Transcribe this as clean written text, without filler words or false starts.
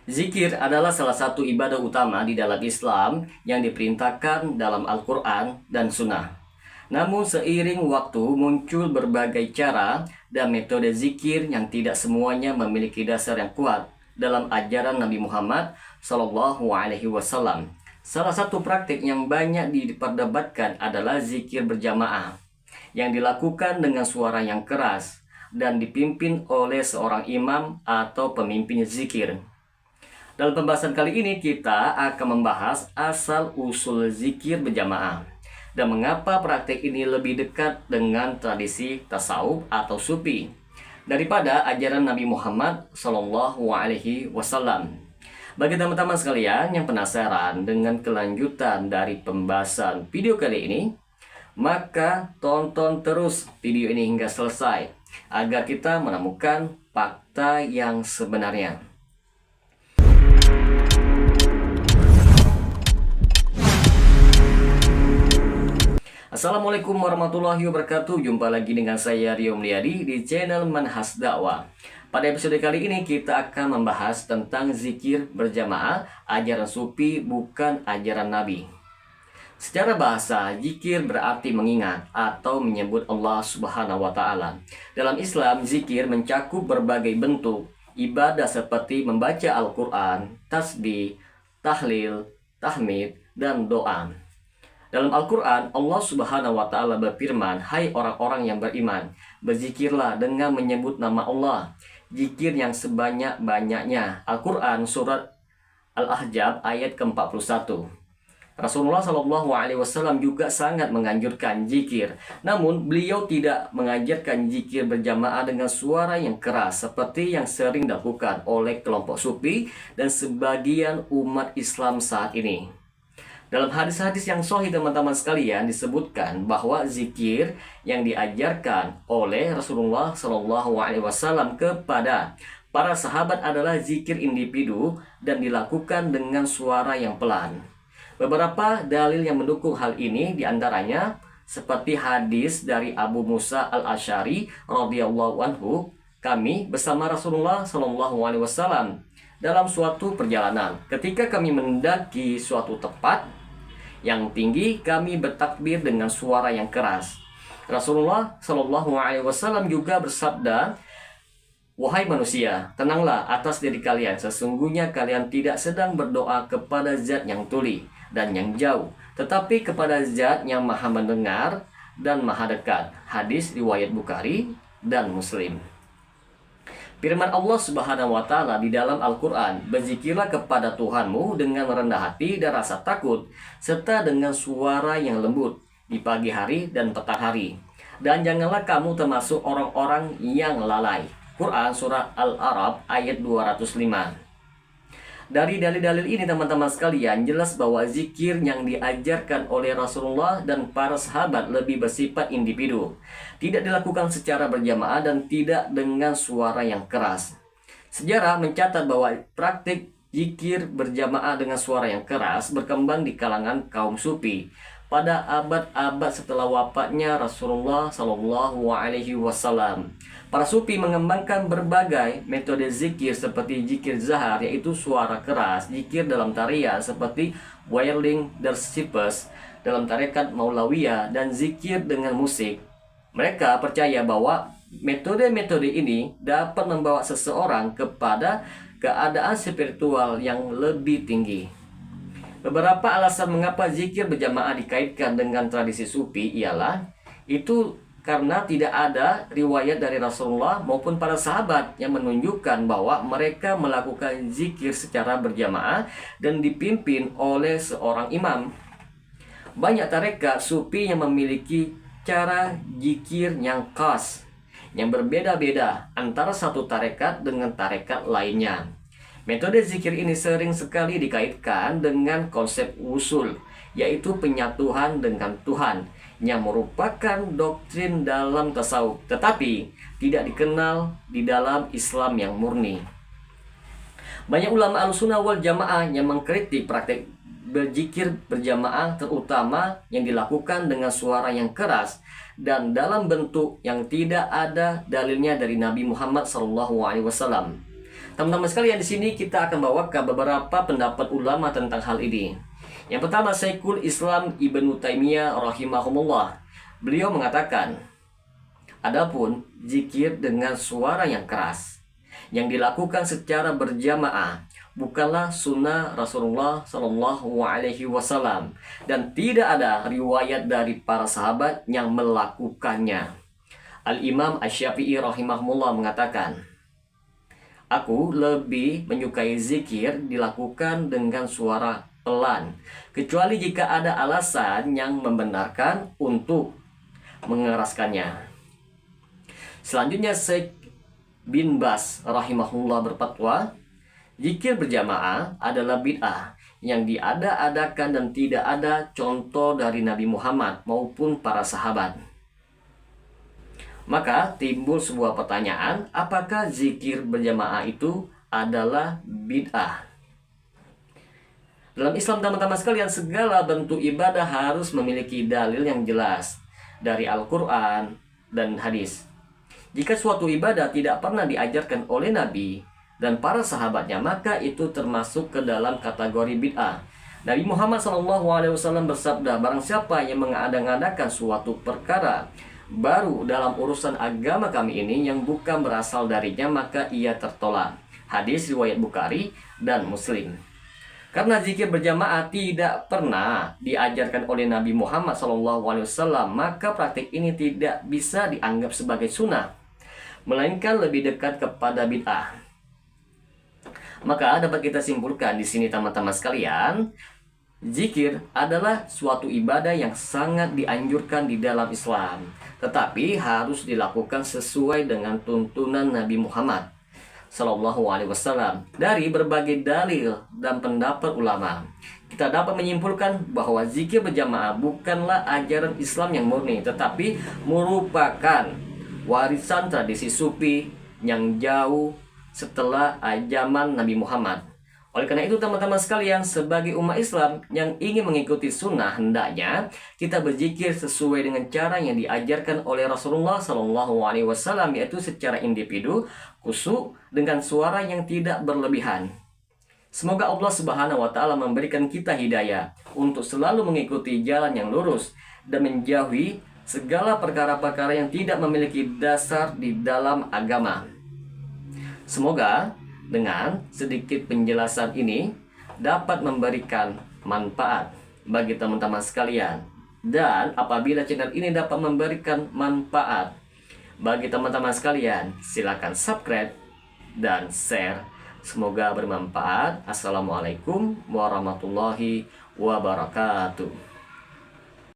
Zikir adalah salah satu ibadah utama di dalam Islam yang diperintahkan dalam Al-Quran dan Sunnah. Namun seiring waktu muncul berbagai cara dan metode zikir yang tidak semuanya memiliki dasar yang kuat dalam ajaran Nabi Muhammad SAW. Salah satu praktik yang banyak diperdebatkan adalah zikir berjamaah yang dilakukan dengan suara yang keras dan dipimpin oleh seorang imam atau pemimpin zikir. Dalam pembahasan kali ini kita akan membahas asal-usul zikir berjamaah dan mengapa praktik ini lebih dekat dengan tradisi tasawuf atau sufi daripada ajaran Nabi Muhammad SAW. Bagi teman-teman sekalian yang penasaran dengan kelanjutan dari pembahasan video kali ini, maka tonton terus video ini hingga selesai agar kita menemukan fakta yang sebenarnya. Assalamualaikum warahmatullahi wabarakatuh. Jumpa lagi dengan saya Rio Mulyadi di channel Manhaj Dakwah. Pada episode kali ini kita akan membahas tentang zikir berjamaah, ajaran sufi bukan ajaran Nabi. Secara bahasa, zikir berarti mengingat atau menyebut Allah Subhanahu wa Ta'ala. Dalam Islam, zikir mencakup berbagai bentuk ibadah seperti membaca Al-Quran, tasbih, tahlil, tahmid, dan doa. Dalam Al-Quran, Allah Subhanahu wa Ta'ala berfirman, "Hai orang-orang yang beriman, berzikirlah dengan menyebut nama Allah, zikir yang sebanyak-banyaknya." Al-Quran Surat Al-Ahzab ayat ke-41. Rasulullah SAW juga sangat menganjurkan zikir, namun beliau tidak mengajarkan zikir berjamaah dengan suara yang keras seperti yang sering dilakukan oleh kelompok sufi dan sebagian umat Islam saat ini. Dalam hadis-hadis yang sahih teman-teman sekalian disebutkan bahwa zikir yang diajarkan oleh Rasulullah SAW kepada para sahabat adalah zikir individu dan dilakukan dengan suara yang pelan. Beberapa dalil yang mendukung hal ini diantaranya seperti hadis dari Abu Musa al-Asy'ari radhiyallahu anhu, kami bersama Rasulullah SAW dalam suatu perjalanan. Ketika kami mendaki suatu tempat yang tinggi, kami bertakbir dengan suara yang keras. Rasulullah SAW juga bersabda, "Wahai manusia, tenanglah atas diri kalian. Sesungguhnya kalian tidak sedang berdoa kepada zat yang tuli dan yang jauh, tetapi kepada zat yang maha mendengar dan maha dekat." Hadis riwayat Bukhari dan Muslim. Firman Allah Subhanahu wa Ta'ala di dalam Al-Quran, "Berzikirlah kepada Tuhanmu dengan rendah hati dan rasa takut, serta dengan suara yang lembut di pagi hari dan petang hari. Dan janganlah kamu termasuk orang-orang yang lalai." Quran Surah Al-A'raf ayat 205. Dari dalil-dalil ini teman-teman sekalian, jelas bahwa zikir yang diajarkan oleh Rasulullah dan para sahabat lebih bersifat individu, tidak dilakukan secara berjamaah dan tidak dengan suara yang keras. Sejarah mencatat bahwa praktik zikir berjamaah dengan suara yang keras berkembang di kalangan kaum sufi pada abad-abad setelah wafatnya Rasulullah SAW. Para sufi mengembangkan berbagai metode zikir seperti zikir zahar, yaitu suara keras, zikir dalam tarian seperti wailing dersifes dalam tarekat Maulawiyah, dan zikir dengan musik. Mereka percaya bahwa metode-metode ini dapat membawa seseorang kepada keadaan spiritual yang lebih tinggi. Beberapa alasan mengapa zikir berjamaah dikaitkan dengan tradisi sufi ialah itu karena tidak ada riwayat dari Rasulullah maupun para sahabat yang menunjukkan bahwa mereka melakukan zikir secara berjamaah dan dipimpin oleh seorang imam. Banyak tarekat sufi yang memiliki cara zikir yang khas, yang berbeda-beda antara satu tarekat dengan tarekat lainnya. Metode zikir ini sering sekali dikaitkan dengan konsep usul, yaitu penyatuan dengan Tuhan, yang merupakan doktrin dalam tasawuf, tetapi tidak dikenal di dalam Islam yang murni. Banyak ulama Ahlussunnah wal Jamaah yang mengkritik praktek berzikir berjamaah, terutama yang dilakukan dengan suara yang keras dan dalam bentuk yang tidak ada dalilnya dari Nabi Muhammad SAW. Teman-teman sekalian, di sini kita akan bawa ke beberapa pendapat ulama tentang hal ini. Yang pertama, Syekhul Islam Ibnu Taimiyah rahimahumullah. Beliau mengatakan, adapun zikir dengan suara yang keras yang dilakukan secara berjamaah bukanlah sunnah Rasulullah Shallallahu Alaihi Wasallam dan tidak ada riwayat dari para sahabat yang melakukannya. Al-Imam Asy-Syafi'i rahimahullah mengatakan, aku lebih menyukai zikir dilakukan dengan suara pelan, kecuali jika ada alasan yang membenarkan untuk mengeraskannya. Selanjutnya, Syekh bin Baz rahimahullah berfatwa, zikir berjamaah adalah bid'ah yang diada-adakan dan tidak ada contoh dari Nabi Muhammad maupun para sahabat. Maka timbul sebuah pertanyaan, apakah zikir berjamaah itu adalah bid'ah? Dalam Islam, teman-teman sekalian, segala bentuk ibadah harus memiliki dalil yang jelas dari Al-Quran dan hadis. Jika suatu ibadah tidak pernah diajarkan oleh Nabi dan para sahabatnya, maka itu termasuk ke dalam kategori bid'ah. Nabi Muhammad SAW bersabda, barang siapa yang mengada-ngadakan suatu perkara baru dalam urusan agama kami ini yang bukan berasal darinya, maka ia tertolak. Hadis riwayat Bukhari dan Muslim. Karena zikir berjamaah tidak pernah diajarkan oleh Nabi Muhammad SAW, maka praktik ini tidak bisa dianggap sebagai sunnah, melainkan lebih dekat kepada bid'ah. Maka dapat kita simpulkan di sini, teman-teman sekalian, zikir adalah suatu ibadah yang sangat dianjurkan di dalam Islam, tetapi harus dilakukan sesuai dengan tuntunan Nabi Muhammad Sallallahu Alaihi Wasallam. Dari berbagai dalil dan pendapat ulama, kita dapat menyimpulkan bahwa zikir berjamaah bukanlah ajaran Islam yang murni, tetapi merupakan warisan tradisi sufi yang jauh setelah zaman Nabi Muhammad. Oleh karena itu, teman-teman sekalian, sebagai umat Islam yang ingin mengikuti sunnah, hendaknya kita berzikir sesuai dengan cara yang diajarkan oleh Rasulullah SAW, yaitu secara individu, khusyuk, dengan suara yang tidak berlebihan. Semoga Allah Subhanahu wa Ta'ala memberikan kita hidayah untuk selalu mengikuti jalan yang lurus dan menjauhi segala perkara-perkara yang tidak memiliki dasar di dalam agama. Semoga dengan sedikit penjelasan ini dapat memberikan manfaat bagi teman-teman sekalian. Dan apabila channel ini dapat memberikan manfaat bagi teman-teman sekalian, silakan subscribe dan share. Semoga bermanfaat. Assalamualaikum warahmatullahi wabarakatuh.